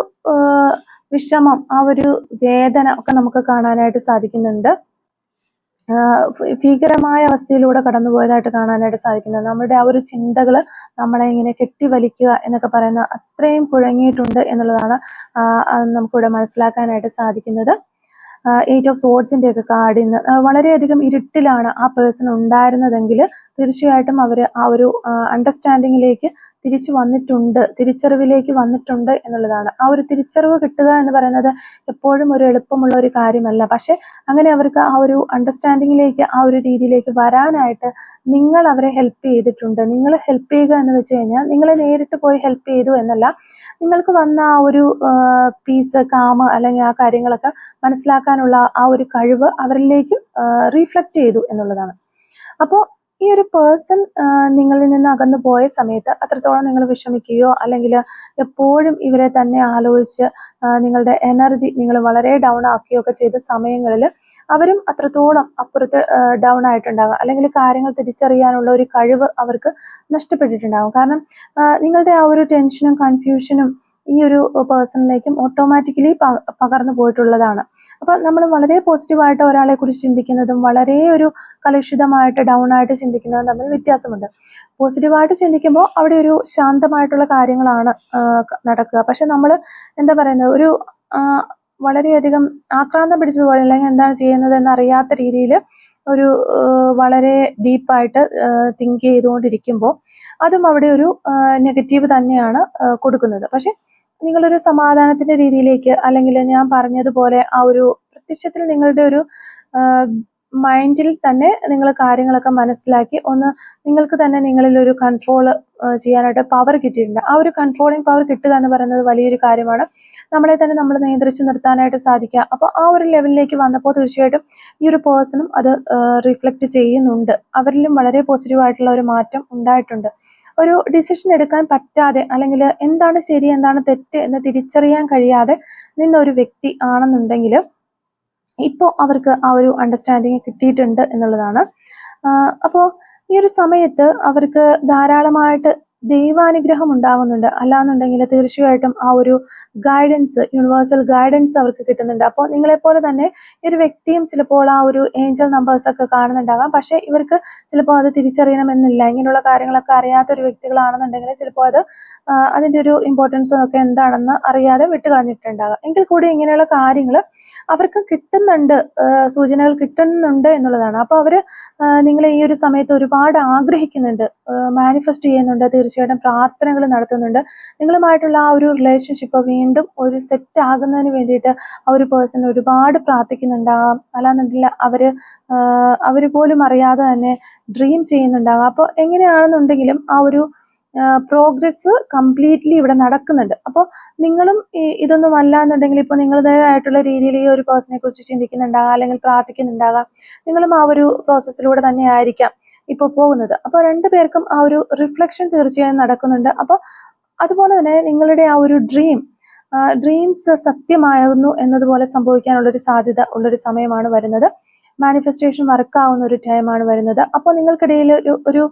വിഷമം, ആ ഒരു വേദന ഒക്കെ നമുക്ക് കാണാനായിട്ട് സാധിക്കുന്നുണ്ട്. ഭീകരമായ അവസ്ഥയിലൂടെ കടന്നുപോയതായിട്ട് കാണാനായിട്ട് സാധിക്കുന്നത്. നമ്മുടെ ആ ഒരു ചിന്തകൾ നമ്മളെ ഇങ്ങനെ കെട്ടിവലിക്കുക എന്നൊക്കെ പറയുന്ന അത്രയും കുഴങ്ങിയിട്ടുണ്ട് എന്നുള്ളതാണ് നമുക്കിവിടെ മനസ്സിലാക്കാനായിട്ട് സാധിക്കുന്നത്. 8 ഓഫ് സോർഡ്സിന്റെ ഒക്കെ കാർഡിൽ നിന്ന് വളരെയധികം ഇരുട്ടിലാണ് ആ പേഴ്സൺ ഉണ്ടായിരുന്നതെങ്കിൽ തീർച്ചയായിട്ടും അവർ ആ ഒരു അണ്ടർസ്റ്റാൻഡിങ്ങിലേക്ക് തിരിച്ചറിവിലേക്ക് വന്നിട്ടുണ്ട് എന്നുള്ളതാണ്. ആ ഒരു തിരിച്ചറിവ് കിട്ടുക എന്ന് പറയുന്നത് എപ്പോഴും ഒരു എളുപ്പമുള്ള ഒരു കാര്യമല്ല. പക്ഷെ അങ്ങനെ അവർക്ക് ആ ഒരു അണ്ടർസ്റ്റാൻഡിങ്ങിലേക്ക്, ആ ഒരു രീതിയിലേക്ക് വരാനായിട്ട് നിങ്ങൾ അവരെ ഹെൽപ്പ് ചെയ്തിട്ടുണ്ട്. നിങ്ങൾ ഹെൽപ്പ് ചെയ്യുക എന്ന് വെച്ച് കഴിഞ്ഞാൽ നിങ്ങളെ നേരിട്ട് പോയി ഹെൽപ്പ് ചെയ്തു എന്നല്ല, നിങ്ങൾക്ക് വന്ന ആ ഒരു പീസ്, കാമ് അല്ലെങ്കിൽ ആ കാര്യങ്ങളൊക്കെ മനസ്സിലാക്കാനുള്ള ആ ഒരു കഴിവ് അവരിലേക്ക് റീഫ്ലക്റ്റ് ചെയ്തു എന്നുള്ളതാണ്. അപ്പോൾ ഈ ഒരു പേഴ്സൺ നിങ്ങളിൽ നിന്ന് അകന്നു പോയ സമയത്ത് അത്രത്തോളം നിങ്ങൾ വിഷമിക്കുകയോ അല്ലെങ്കിൽ എപ്പോഴും ഇവരെ തന്നെ ആലോചിച്ച് നിങ്ങളുടെ എനർജി നിങ്ങൾ വളരെ ഡൗൺ ആക്കുകയോ ഒക്കെ ചെയ്ത സമയങ്ങളിൽ അവരും അത്രത്തോളം അപ്പുറത്ത് ഡൗൺ ആയിട്ടുണ്ടാകും, അല്ലെങ്കിൽ കാര്യങ്ങൾ തിരിച്ചറിയാനുള്ള ഒരു കഴിവ് അവർക്ക് നഷ്ടപ്പെട്ടിട്ടുണ്ടാകും. കാരണം നിങ്ങളുടെ ആ ഒരു ടെൻഷനും കൺഫ്യൂഷനും ഈ ഒരു പേഴ്സണിലേക്കും ഓട്ടോമാറ്റിക്കലി പകർന്നു പോയിട്ടുള്ളതാണ്. അപ്പൊ നമ്മൾ വളരെ പോസിറ്റീവായിട്ട് ഒരാളെ കുറിച്ച് ചിന്തിക്കുന്നതും വളരെ ഒരു കലുഷിതമായിട്ട് ഡൗൺ ആയിട്ട് ചിന്തിക്കുന്നതും തമ്മിൽ വ്യത്യാസമുണ്ട്. പോസിറ്റീവായിട്ട് ചിന്തിക്കുമ്പോൾ അവിടെ ഒരു ശാന്തമായിട്ടുള്ള കാര്യങ്ങളാണ് നടക്കുക. പക്ഷെ നമ്മൾ എന്താ പറയുന്നത്, ഒരു വളരെയധികം ആക്രാന്തം പിടിച്ചതുപോലെ, അല്ലെങ്കിൽ എന്താണ് ചെയ്യുന്നത് എന്നറിയാത്ത രീതിയിൽ ഒരു വളരെ ഡീപ്പായിട്ട് തിങ്ക് ചെയ്തുകൊണ്ടിരിക്കുമ്പോൾ അതും അവിടെ ഒരു നെഗറ്റീവ് തന്നെയാണ് കൊടുക്കുന്നത്. പക്ഷെ നിങ്ങളൊരു സമാധാനത്തിന്റെ രീതിയിലേക്ക്, അല്ലെങ്കിൽ ഞാൻ പറഞ്ഞതുപോലെ ആ ഒരു പ്രത്യക്ഷത്തിൽ നിങ്ങളുടെ ഒരു മൈൻഡിൽ തന്നെ നിങ്ങൾ കാര്യങ്ങളൊക്കെ മനസ്സിലാക്കി നിങ്ങൾക്ക് തന്നെ നിങ്ങളിൽ ഒരു കൺട്രോൾ ചെയ്യാനായിട്ട് പവർ കിട്ടിയിട്ടുണ്ട്. ആ ഒരു കൺട്രോളിങ് പവർ കിട്ടുക എന്ന് പറയുന്നത് വലിയൊരു കാര്യമാണ്. നമ്മളെ തന്നെ നമ്മൾ നിയന്ത്രിച്ച് നിർത്താനായിട്ട് സാധിക്കുക. അപ്പോൾ ആ ഒരു ലെവലിലേക്ക് വന്നപ്പോൾ തീർച്ചയായിട്ടും ഈ ഒരു പേഴ്സണും അത് റിഫ്ലക്റ്റ് ചെയ്യുന്നുണ്ട്. അവരിലും വളരെ പോസിറ്റീവായിട്ടുള്ള ഒരു മാറ്റം ഉണ്ടായിട്ടുണ്ട്. ഒരു ഡിസിഷൻ എടുക്കാൻ പറ്റാതെ, അല്ലെങ്കിൽ എന്താണ് ശരി എന്താണ് തെറ്റ് എന്ന് തിരിച്ചറിയാൻ കഴിയാതെ നിന്ന ഒരു വ്യക്തി ആണെന്നുണ്ടെങ്കിൽ ഇപ്പോൾ അവർക്ക് ആ ഒരു അണ്ടർസ്റ്റാൻഡിങ് കിട്ടിയിട്ടുണ്ട് എന്നുള്ളതാണ്. അപ്പോൾ ഈ ഒരു സമയത്ത് അവർക്ക് ധാരാളമായിട്ട് ദൈവാനുഗ്രഹം ഉണ്ടാകുന്നുണ്ട്. അല്ലാന്നുണ്ടെങ്കിൽ തീർച്ചയായിട്ടും ആ ഒരു ഗൈഡൻസ്, യൂണിവേഴ്സൽ ഗൈഡൻസ് അവർക്ക് കിട്ടുന്നുണ്ട്. അപ്പോൾ നിങ്ങളെപ്പോലെ തന്നെ ഈ ഒരു വ്യക്തിയും ചിലപ്പോൾ ആ ഒരു ഏഞ്ചൽ നമ്പേഴ്സ് ഒക്കെ കാണുന്നുണ്ടാകാം. പക്ഷേ ഇവർക്ക് ചിലപ്പോൾ അത് തിരിച്ചറിയണമെന്നില്ല. ഇങ്ങനെയുള്ള കാര്യങ്ങളൊക്കെ അറിയാത്ത ഒരു വ്യക്തികളാണെന്നുണ്ടെങ്കിൽ ചിലപ്പോൾ അതിൻ്റെ ഒരു ഇമ്പോർട്ടൻസും ഒക്കെ എന്താണെന്ന് അറിയാതെ വിട്ടുകളഞ്ഞിട്ടുണ്ടാകാം. എങ്കിൽ കൂടി ഇങ്ങനെയുള്ള കാര്യങ്ങൾ അവർക്ക് കിട്ടുന്നുണ്ട്, സൂചനകൾ കിട്ടുന്നുണ്ട് എന്നുള്ളതാണ്. അപ്പോൾ അവർ നിങ്ങളെ ഈ ഒരു സമയത്ത് ഒരുപാട് ആഗ്രഹിക്കുന്നുണ്ട്, മാനിഫെസ്റ്റ് ചെയ്യുന്നുണ്ട്, തീർച്ചയായിട്ടും പ്രാർത്ഥനകൾ നടത്തുന്നുണ്ട്. നിങ്ങളുമായിട്ടുള്ള ആ ഒരു റിലേഷൻഷിപ്പ് വീണ്ടും ഒരു സെറ്റ് ആകുന്നതിന് വേണ്ടിയിട്ട് ആ ഒരു പേഴ്സൺ ഒരുപാട് പ്രാർത്ഥിക്കുന്നുണ്ടാകാം. അല്ലാന്നുണ്ടെങ്കിൽ അവർ പോലും അറിയാതെ തന്നെ ഡ്രീം ചെയ്യുന്നുണ്ടാകാം. അപ്പോൾ എങ്ങനെയാണെന്നുണ്ടെങ്കിലും ആ ഒരു പ്രോഗ്രസ് കംപ്ലീറ്റ്ലി ഇവിടെ നടക്കുന്നുണ്ട്. അപ്പോൾ നിങ്ങളും ഇതൊന്നും അല്ല എന്നുണ്ടെങ്കിൽ ഇപ്പോൾ നിങ്ങളുടേതായിട്ടുള്ള രീതിയിൽ ഈ ഒരു പേഴ്സണെ കുറിച്ച് ചിന്തിക്കുന്നുണ്ടാകാം, അല്ലെങ്കിൽ പ്രാർത്ഥിക്കുന്നുണ്ടാകാം. നിങ്ങളും ആ ഒരു പ്രോസസ്സിലൂടെ തന്നെ ആയിരിക്കാം ഇപ്പോൾ പോകുന്നത്. അപ്പോൾ രണ്ടുപേർക്കും ആ ഒരു റിഫ്ലക്ഷൻ തീർച്ചയായും നടക്കുന്നുണ്ട്. അപ്പോൾ അതുപോലെ തന്നെ നിങ്ങളുടെ ആ ഒരു ഡ്രീംസ് സത്യമാകുന്നു എന്നതുപോലെ സംഭവിക്കാനുള്ളൊരു സാധ്യത ഉള്ളൊരു സമയമാണ് വരുന്നത്. മാനിഫെസ്റ്റേഷൻ വർക്കാവുന്ന ഒരു ടൈമാണ് വരുന്നത്. അപ്പോൾ നിങ്ങൾക്കിടയിൽ ഒരു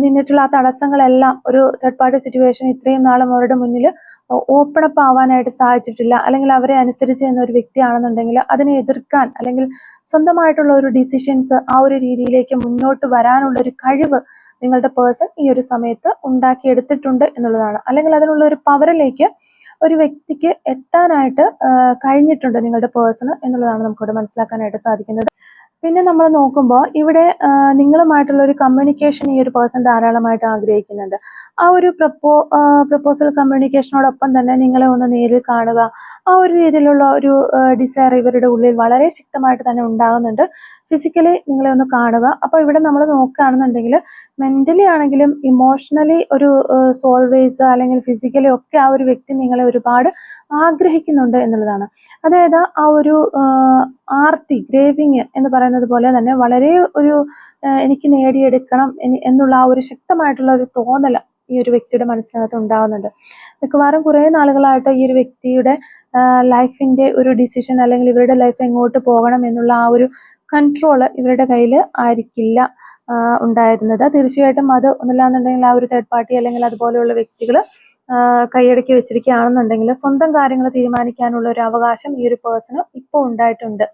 നിന്നിട്ടുള്ള ആ തടസ്സങ്ങളെല്ലാം, ഒരു തേർഡ് പാർട്ടി സിറ്റുവേഷൻ ഇത്രയും നാളും അവരുടെ മുന്നിൽ ഓപ്പൺ അപ്പ് ആവാനായിട്ട് സാധിച്ചിട്ടില്ല, അല്ലെങ്കിൽ അവരെ അനുസരിച്ച് എന്ന ഒരു വ്യക്തിയാണെന്നുണ്ടെങ്കിൽ അതിനെ എതിർക്കാൻ, അല്ലെങ്കിൽ സ്വന്തമായിട്ടുള്ള ഒരു ഡിസിഷൻസ് ആ ഒരു രീതിയിലേക്ക് മുന്നോട്ട് വരാനുള്ള ഒരു കഴിവ് നിങ്ങളുടെ പേഴ്സൺ ഈ ഒരു സമയത്ത് ഉണ്ടാക്കിയെടുത്തിട്ടുണ്ട് എന്നുള്ളതാണ്. അല്ലെങ്കിൽ അതിനുള്ള ഒരു പവറിലേക്ക് ഒരു വ്യക്തിക്ക് എത്താനായിട്ട് കഴിഞ്ഞിട്ടുണ്ട് നിങ്ങളുടെ പേഴ്സണ് എന്നുള്ളതാണ് നമുക്കിവിടെ മനസ്സിലാക്കാനായിട്ട് സാധിക്കുന്നത്. പിന്നെ നമ്മൾ നോക്കുമ്പോൾ ഇവിടെ നിങ്ങളുമായിട്ടുള്ള ഒരു കമ്മ്യൂണിക്കേഷൻ ഈ ഒരു പേഴ്സൺ ധാരാളമായിട്ട് ആഗ്രഹിക്കുന്നുണ്ട്. ആ ഒരു പ്രപ്പോസൽ കമ്മ്യൂണിക്കേഷനോടൊപ്പം തന്നെ നിങ്ങളെ ഒന്ന് നേരിൽ കാണുക, ആ ഒരു രീതിയിലുള്ള ഒരു ഡിസയർ ഇവരുടെ ഉള്ളിൽ വളരെ ശക്തമായിട്ട് തന്നെ ഉണ്ടാകുന്നുണ്ട്. ഫിസിക്കലി നിങ്ങളെ ഒന്ന് കാണുക. അപ്പോൾ ഇവിടെ നമ്മൾ നോക്കുകയാണെന്നുണ്ടെങ്കിൽ മെന്റലി ആണെങ്കിലും ഇമോഷണലി ഒരു സോൾവേസ് അല്ലെങ്കിൽ ഫിസിക്കലി ഒക്കെ ആ ഒരു വ്യക്തി നിങ്ങളെ ഒരുപാട് ആഗ്രഹിക്കുന്നുണ്ട് എന്നുള്ളതാണ്. അതായത് ആ ഒരു ആർത്തി, ഗ്രേവിങ് എന്ന് പറയുന്നത് പോലെ തന്നെ വളരെ ഒരു എനിക്ക് നേടിയെടുക്കണം എന്നുള്ള ആ ഒരു ശക്തമായിട്ടുള്ള ഒരു തോന്നൽ ഈ ഒരു വ്യക്തിയുടെ മനസ്സിനകത്ത് ഉണ്ടാകുന്നുണ്ട്. മിക്കവാറും കുറേ നാളുകളായിട്ട് ഈ ഒരു വ്യക്തിയുടെ ലൈഫിന്റെ ഒരു ഡിസിഷൻ, അല്ലെങ്കിൽ ഇവരുടെ ലൈഫ് എങ്ങോട്ട് പോകണം എന്നുള്ള ആ ഒരു കൺട്രോൾ ഇവരുടെ കയ്യിൽ ആയിരിക്കില്ല ഉണ്ടായിരുന്നത്. തീർച്ചയായിട്ടും അത് ഒന്നില്ലാന്നുണ്ടെങ്കിൽ ആ ഒരു തേർഡ് പാർട്ടി അല്ലെങ്കിൽ അതുപോലെയുള്ള വ്യക്തികൾ കൈയടക്കി വെച്ചിരിക്കുകയാണെന്നുണ്ടെങ്കിൽ സ്വന്തം കാര്യങ്ങൾ തീരുമാനിക്കാനുള്ള ഒരു അവകാശം ഈ ഒരു പേഴ്സണ് ഇപ്പോൾ ഉണ്ടായിട്ടുണ്ട്.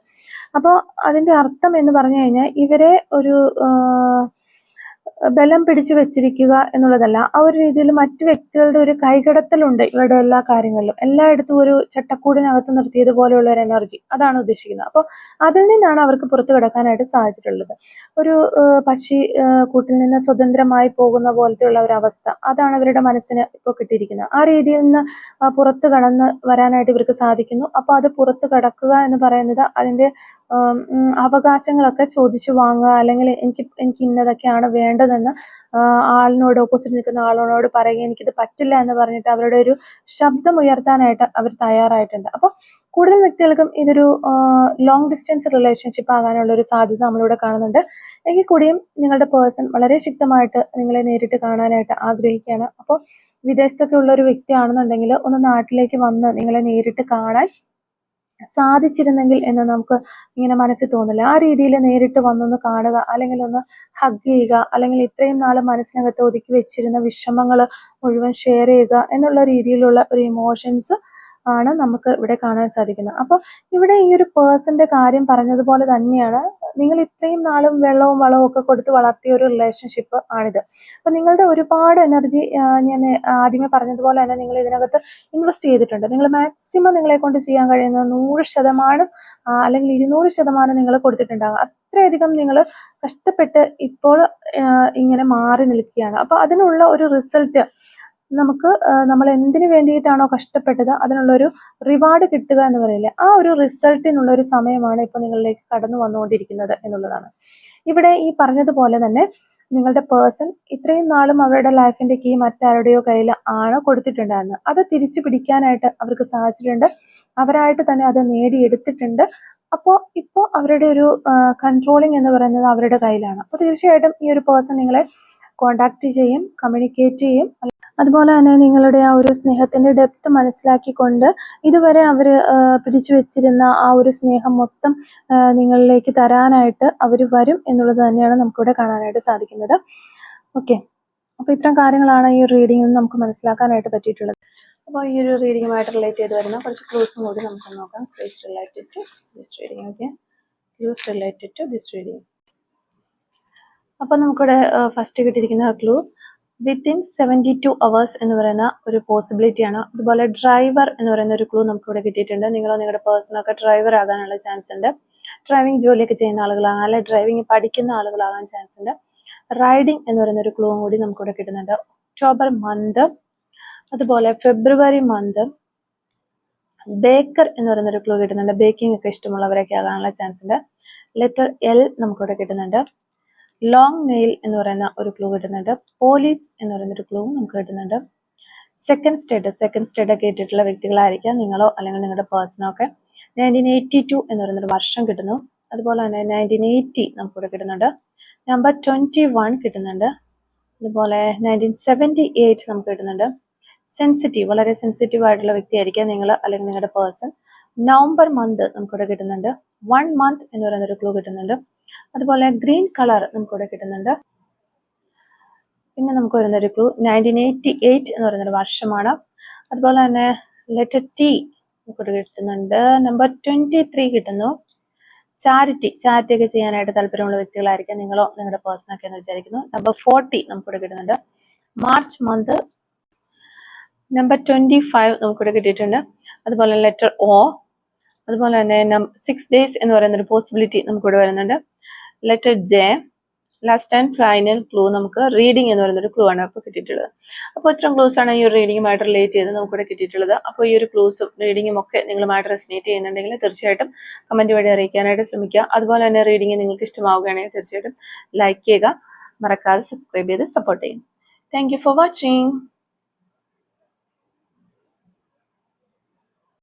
അപ്പോൾ അതിൻ്റെ അർത്ഥം എന്ന് പറഞ്ഞു കഴിഞ്ഞാൽ ഇവരെ ഒരു ബലം പിടിച്ചു വെച്ചിരിക്കുക എന്നുള്ളതല്ല, ആ ഒരു രീതിയിൽ മറ്റു വ്യക്തികളുടെ ഒരു കൈകടത്തലുണ്ട് ഇവരുടെ എല്ലാ കാര്യങ്ങളിലും. എല്ലായിടത്തും ഒരു ചട്ടക്കൂടിനകത്ത് നിർത്തിയതുപോലെയുള്ള ഒരു എനർജി, അതാണ് ഉദ്ദേശിക്കുന്നത്. അപ്പോൾ അതിൽ നിന്നാണ് അവർക്ക് പുറത്തു കിടക്കാനായിട്ട് സാധിച്ചിട്ടുള്ളത്. ഒരു പക്ഷി കൂട്ടിൽ നിന്ന് സ്വതന്ത്രമായി പോകുന്ന പോലത്തെയുള്ള ഒരു അവസ്ഥ, അതാണ് ഇവരുടെ മനസ്സിന് ഇപ്പോൾ കിട്ടിയിരിക്കുന്നത്. ആ രീതിയിൽ നിന്ന് പുറത്ത് കടന്ന് വരാനായിട്ട് ഇവർക്ക് സാധിക്കുന്നു. അപ്പോൾ അത് പുറത്ത് കടക്കുക എന്ന് പറയുന്നത് അതിൻ്റെ അവകാശങ്ങളൊക്കെ ചോദിച്ചു വാങ്ങുക, അല്ലെങ്കിൽ എനിക്ക് ഇന്നതൊക്കെയാണ് വേണ്ടതെന്ന് ആളിനോട്, ഓപ്പോസിറ്റ് നിൽക്കുന്ന ആളിനോട് പറയുക, എനിക്കിത് പറ്റില്ല എന്ന് പറഞ്ഞിട്ട് അവരുടെ ഒരു ശബ്ദം ഉയർത്താനായിട്ട് അവർ തയ്യാറായിട്ടുണ്ട്. അപ്പോൾ കൂടുതൽ വ്യക്തികൾക്കും ഇതൊരു ലോങ് ഡിസ്റ്റൻസ് റിലേഷൻഷിപ്പ് ആകാനുള്ള ഒരു സാധ്യത നമ്മളിവിടെ കാണുന്നുണ്ട്. എങ്കിൽ കൂടിയും നിങ്ങളുടെ പേഴ്സൺ വളരെ ശക്തമായിട്ട് നിങ്ങളെ നേരിട്ട് കാണാനായിട്ട് ആഗ്രഹിക്കുകയാണ്. അപ്പോൾ വിദേശത്തൊക്കെ ഉള്ള ഒരു വ്യക്തിയാണെന്നുണ്ടെങ്കിൽ ഒന്ന് നാട്ടിലേക്ക് വന്ന് നിങ്ങളെ നേരിട്ട് കാണാൻ സാധിച്ചിരുന്നെങ്കിൽ എന്ന് നമുക്ക് ഇങ്ങനെ മനസ്സിൽ തോന്നില്ല. ആ രീതിയിൽ നേരിട്ട് വന്നൊന്ന് കാണുക, അല്ലെങ്കിൽ ഒന്ന് ഹഗ് ചെയ്യുക, അല്ലെങ്കിൽ ഇത്രയും നാൾ മനസ്സിനകത്ത് ഒതുക്കി വെച്ചിരുന്ന വിഷമങ്ങൾ മുഴുവൻ ഷെയർ ചെയ്യുക എന്നുള്ള രീതിയിലുള്ള ഒരു ഇമോഷൻസ് ആണ് നമുക്ക് ഇവിടെ കാണാൻ സാധിക്കുന്നത്. അപ്പോൾ ഇവിടെ ഈ ഒരു പേഴ്സന്റെ കാര്യം പറഞ്ഞതുപോലെ തന്നെയാണ്, നിങ്ങൾ ഇത്രയും നാളും വെള്ളവും വളവും ഒക്കെ കൊടുത്ത് വളർത്തിയ ഒരു റിലേഷൻഷിപ്പ് ആണിത്. അപ്പം നിങ്ങളുടെ ഒരുപാട് എനർജി ഞാൻ ആദ്യമേ പറഞ്ഞതുപോലെ തന്നെ നിങ്ങൾ ഇതിനകത്ത് ഇൻവെസ്റ്റ് ചെയ്തിട്ടുണ്ട്. നിങ്ങൾ മാക്സിമം നിങ്ങളെ കൊണ്ട് ചെയ്യാൻ കഴിയുന്ന 100% അല്ലെങ്കിൽ 200% നിങ്ങൾ കൊടുത്തിട്ടുണ്ടാകും. അത്രയധികം നിങ്ങൾ കഷ്ടപ്പെട്ട് ഇപ്പോൾ ഇങ്ങനെ മാറി നിൽക്കുകയാണ്. അപ്പോൾ അതിനുള്ള ഒരു റിസൾട്ട് നമുക്ക് നമ്മൾ എന്തിനു വേണ്ടിയിട്ടാണോ കഷ്ടപ്പെട്ടത് അതിനുള്ളൊരു റിവാർഡ് കിട്ടുക എന്ന് പറയില്ലേ, ആ ഒരു റിസൾട്ടിനുള്ള ഒരു സമയമാണ് ഇപ്പോൾ നിങ്ങളിലേക്ക് കടന്നു വന്നുകൊണ്ടിരിക്കുന്നത് എന്നുള്ളതാണ്. ഇവിടെ ഈ പറഞ്ഞതുപോലെ തന്നെ നിങ്ങളുടെ പേഴ്സൺ ഇത്രയും നാളും അവരുടെ ലൈഫിന്റെ കീ മറ്റാരുടെയോ കയ്യിൽ ആണ് കൊടുത്തിട്ടുണ്ടായിരുന്നത്. അത് തിരിച്ചു പിടിക്കാനായിട്ട് അവർക്ക് സാധിച്ചിട്ടുണ്ട്. അവരായിട്ട് തന്നെ അത് നേടിയെടുത്തിട്ടുണ്ട്. അപ്പോൾ ഇപ്പോൾ അവരുടെ ഒരു കൺട്രോളിങ് എന്ന് പറയുന്നത് അവരുടെ കയ്യിലാണ്. അപ്പോൾ തീർച്ചയായിട്ടും ഈ ഒരു പേഴ്സൺ നിങ്ങളെ കോണ്ടാക്ട് ചെയ്യും, കമ്മ്യൂണിക്കേറ്റ് ചെയ്യും. അതുപോലെ തന്നെ നിങ്ങളുടെ ആ ഒരു സ്നേഹത്തിന്റെ ഡെപ്ത് മനസ്സിലാക്കിക്കൊണ്ട് ഇതുവരെ അവർ പിടിച്ചു വെച്ചിരുന്ന ആ ഒരു സ്നേഹം മൊത്തം നിങ്ങളിലേക്ക് തരാനായിട്ട് അവർ വരും എന്നുള്ളത് തന്നെയാണ് നമുക്കിവിടെ കാണാനായിട്ട് സാധിക്കുന്നത്. ഓക്കെ, അപ്പോൾ ഇത്തരം കാര്യങ്ങളാണ് ഈ ഒരു റീഡിങ്ങിൽ നിന്ന് നമുക്ക് മനസ്സിലാക്കാനായിട്ട് പറ്റിയിട്ടുള്ളത്. അപ്പോൾ ഈ ഒരു റീഡിങ്ങുമായിട്ട് റിലേറ്റ് ചെയ്ത് വരുന്ന കുറച്ച് ക്ലൂസും കൂടി നമുക്ക് നോക്കാം. Clues related to this reading. Okay, clues related to this reading. അപ്പോൾ നമുക്കിവിടെ ഫസ്റ്റ് കിട്ടിയിരിക്കുന്ന ക്ലൂ വിത്തിൻ 72 hours എന്ന് പറയുന്ന ഒരു പോസിബിലിറ്റിയാണ്. അതുപോലെ ഡ്രൈവർ എന്ന് പറയുന്ന ഒരു ക്ലൂ നമുക്കിവിടെ കിട്ടിയിട്ടുണ്ട്. നിങ്ങളോ നിങ്ങളുടെ പേഴ്സണൊക്കെ ഡ്രൈവർ ആകാനുള്ള ചാൻസ് ഉണ്ട്. ഡ്രൈവിംഗ് ജോലിയൊക്കെ ചെയ്യുന്ന ആളുകളാകാൻ, അല്ലെങ്കിൽ ഡ്രൈവിംഗ് പഠിക്കുന്ന ആളുകളാകാൻ ചാൻസ് ഉണ്ട്. റൈഡിങ് എന്ന് പറയുന്ന ഒരു ക്ലൂവും കൂടി നമുക്കിവിടെ കിട്ടുന്നുണ്ട്. ഒക്ടോബർ മന്ത്, അതുപോലെ ഫെബ്രുവരി മന്ത്. ബേക്കർ എന്ന് പറയുന്ന ഒരു ക്ലൂ കിട്ടുന്നുണ്ട്. ബേക്കിംഗ് ഒക്കെ ഇഷ്ടമുള്ളവരൊക്കെ ആകാനുള്ള ചാൻസ് ഉണ്ട്. ലെറ്റർ എൽ നമുക്കിവിടെ കിട്ടുന്നുണ്ട്. ലോങ് നെയിൽ എന്ന് പറയുന്ന ഒരു ക്ലൂ കിട്ടുന്നുണ്ട്. പോലീസ് എന്ന് പറയുന്ന ഒരു ക്ലൂ നമുക്ക് കിട്ടുന്നുണ്ട്. സെക്കൻഡ് സ്റ്റേറ്റ് ഒക്കെ ഇട്ടിട്ടുള്ള വ്യക്തികളായിരിക്കാം നിങ്ങളോ അല്ലെങ്കിൽ നിങ്ങളുടെ പേഴ്സണോ ഒക്കെ. 1982 എന്ന് പറയുന്നൊരു വർഷം കിട്ടുന്നു. അതുപോലെ തന്നെ 1980 നമുക്കിവിടെ കിട്ടുന്നുണ്ട്. നമ്പർ 21 കിട്ടുന്നുണ്ട്. അതുപോലെ 1978 നമുക്ക് കിട്ടുന്നുണ്ട്. സെൻസിറ്റീവ്, വളരെ സെൻസിറ്റീവ് ആയിട്ടുള്ള വ്യക്തിയായിരിക്കാം നിങ്ങൾ അല്ലെങ്കിൽ നിങ്ങളുടെ പേഴ്സൺ. നവംബർ മന്ത് നമുക്കിവിടെ കിട്ടുന്നുണ്ട്. 1 month എന്ന് പറയുന്ന ഒരു ക്ലൂ കിട്ടുന്നുണ്ട്. അതുപോലെ ഗ്രീൻ കളർ നമുക്കിവിടെ കിട്ടുന്നുണ്ട്. പിന്നെ നമുക്ക് വരുന്നൊരു ക്ലൂ 1988 എന്ന് പറയുന്നൊരു വർഷമാണ്. അതുപോലെ തന്നെ ലെറ്റർ ടി നമുക്കിവിടെ കിട്ടുന്നുണ്ട്. നമ്പർ 23 കിട്ടുന്നു. ചാരിറ്റി ഒക്കെ ചെയ്യാനായിട്ട് താല്പര്യമുള്ള വ്യക്തികളായിരിക്കാം നിങ്ങളോ നിങ്ങളുടെ പേഴ്സണൊക്കെ എന്ന് വിചാരിക്കുന്നു. നമ്പർ 40 നമുക്കിവിടെ കിട്ടുന്നുണ്ട്. March month. നമ്പർ 25 നമുക്കിവിടെ കിട്ടിയിട്ടുണ്ട്. അതുപോലെ ലെറ്റർ ഒ. അതുപോലെ തന്നെ 6 days എന്ന് പറയുന്ന ഒരു പോസിബിലിറ്റി നമുക്കിവിടെ വരുന്നുണ്ട്. Letter J. Last and final clue നമുക്ക് റീഡിംഗ് എന്ന് പറയുന്ന ഒരു ക്ലൂ ആണ് ഇപ്പോൾ കിട്ടിയിട്ടുള്ളത്. അപ്പോൾ ഇത്രയും ക്ലൂസ് ആണ് ഈ ഒരു റീഡിങ്ങുമായിട്ട് റിലേറ്റ് ചെയ്ത് നമുക്കിവിടെ കിട്ടിയിട്ടുള്ളത്. അപ്പോൾ ഈ ഒരു ക്ലൂസും റീഡിങ്ങും ഒക്കെ നിങ്ങളുമായിട്ട് റെസിനേറ്റ് ചെയ്യുന്നുണ്ടെങ്കിൽ തീർച്ചയായിട്ടും കമന്റ് വഴി അറിയിക്കാനായിട്ട് ശ്രമിക്കുക. അതുപോലെ തന്നെ റീഡിംഗ് നിങ്ങൾക്ക് ഇഷ്ടമാവുകയാണെങ്കിൽ തീർച്ചയായിട്ടും ലൈക്ക് ചെയ്യുക, മറക്കാതെ സബ്സ്ക്രൈബ് ചെയ്ത് സപ്പോർട്ട് ചെയ്യും. Thank you for watching.